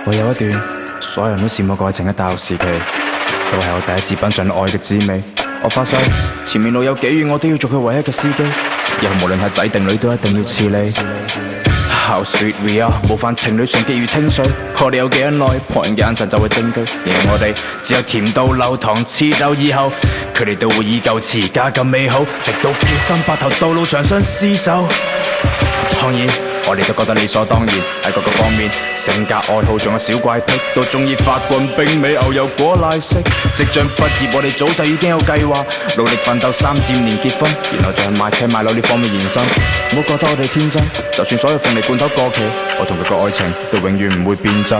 我有一段所有人都羨慕過愛情嘅大學時期，都係我第一次品嘗愛嘅滋味。我發誓，前面路有幾遠，我都要做佢唯一嘅司機。以後無論係仔定女，都一定要似你。How sweet we are，模範情侶常寄予清水。我哋有幾恩愛，旁人嘅眼神就會證據。而我哋只有甜到流糖刺豆以後，佢哋都會依舊持家咁美好，直到結婚白頭到老長相廝守。當然，我哋都覺得理所當然，喺各個方面，性格愛好仲有小怪癖，都鍾意法棍冰美牛油果奶昔。即將畢業，我哋早就已經有計劃，努力奮鬥3至5年結婚，然後再買車買樓呢方面延伸。唔好覺得我哋天真，就算所有鳳梨罐頭過期，我同佢個愛情都永遠唔會變質。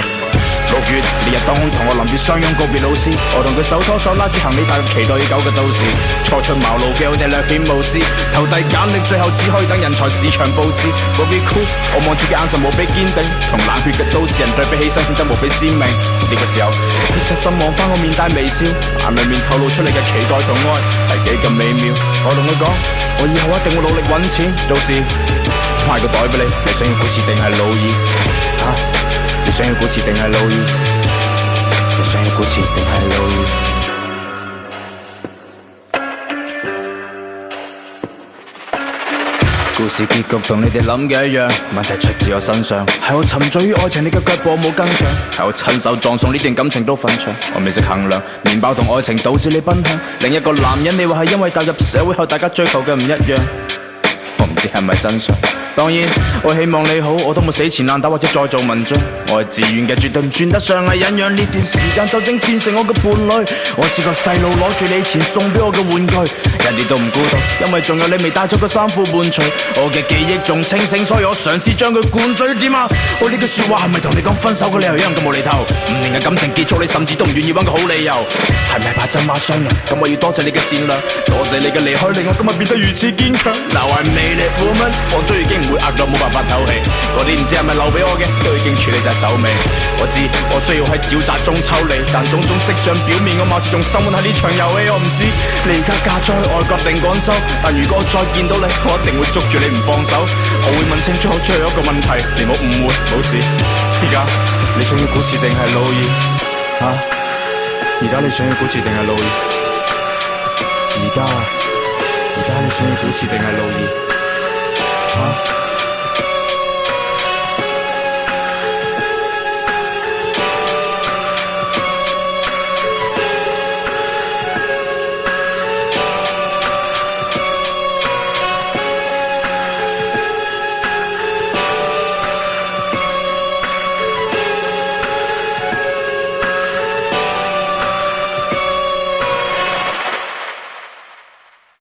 6月烈日當空，同我臨別相擁告別老師，我同佢手拖手拉住行李，踏入期待已久嘅都市。初出茅廬嘅我哋略顯無知，投遞簡歷最後只可以等人才市場報知。Very cool， 我望住嘅眼神無比堅定，同冷血嘅都市人對比起身顯得無比鮮明。呢個時候，佢側身望返我面帶微笑，眼裏面透露出你嘅期待同愛係幾咁美妙。我同佢講，我以後一定會努力揾錢，到時買個袋俾你，你想要古馳定係路易？你想要古馳定係路易？你想要古馳定係路易？故事結局同你哋諗嘅一樣，問題出自我身上，係我沉醉於愛情，你嘅腳步我冇跟上，係我親手葬送呢段感情都粉腸，我未識衡量，麵包同愛情導致你奔向另一個男人，你話係因為踏入社會後大家追求嘅唔一樣，我唔知係咪真相。當然，我希望你好，我都冇死纏爛打或者再做文章。我係自願嘅，絕對唔算得上係忍讓。呢段時間就正變成我嘅伴侶。我似個細路攞住你以前送俾我嘅玩具，一啲都唔孤獨，因為仲有你未帶咗個衫褲伴隨。我嘅記憶仲清醒，所以我嘗試將佢灌醉。點啊？我呢句説話係咪同你講分手嘅理由一樣咁無厘頭？5年嘅感情結束，你甚至都唔願意揾個好理由，係咪怕真話傷人？咁我要多謝你嘅善良，多謝你嘅離開，令我今日變得如此堅強。Now I made it woman， 放咗已經唔會壓到冇辦法透氣，嗰啲唔知係咪留俾我嘅，都已經處理晒手尾。我知我需要喺沼澤中抽離，但種種跡象表面我貌似仲生活喺呢場遊戲。我唔知你而家嫁咗去外國定廣州，但如果我再見到你，我一定會捉住你唔放手。我會問清楚最後一個問題，你冇誤會，冇事。而家你想要古馳定係路易？而家你想要古馳定係路易？而家你想要古馳定係路易？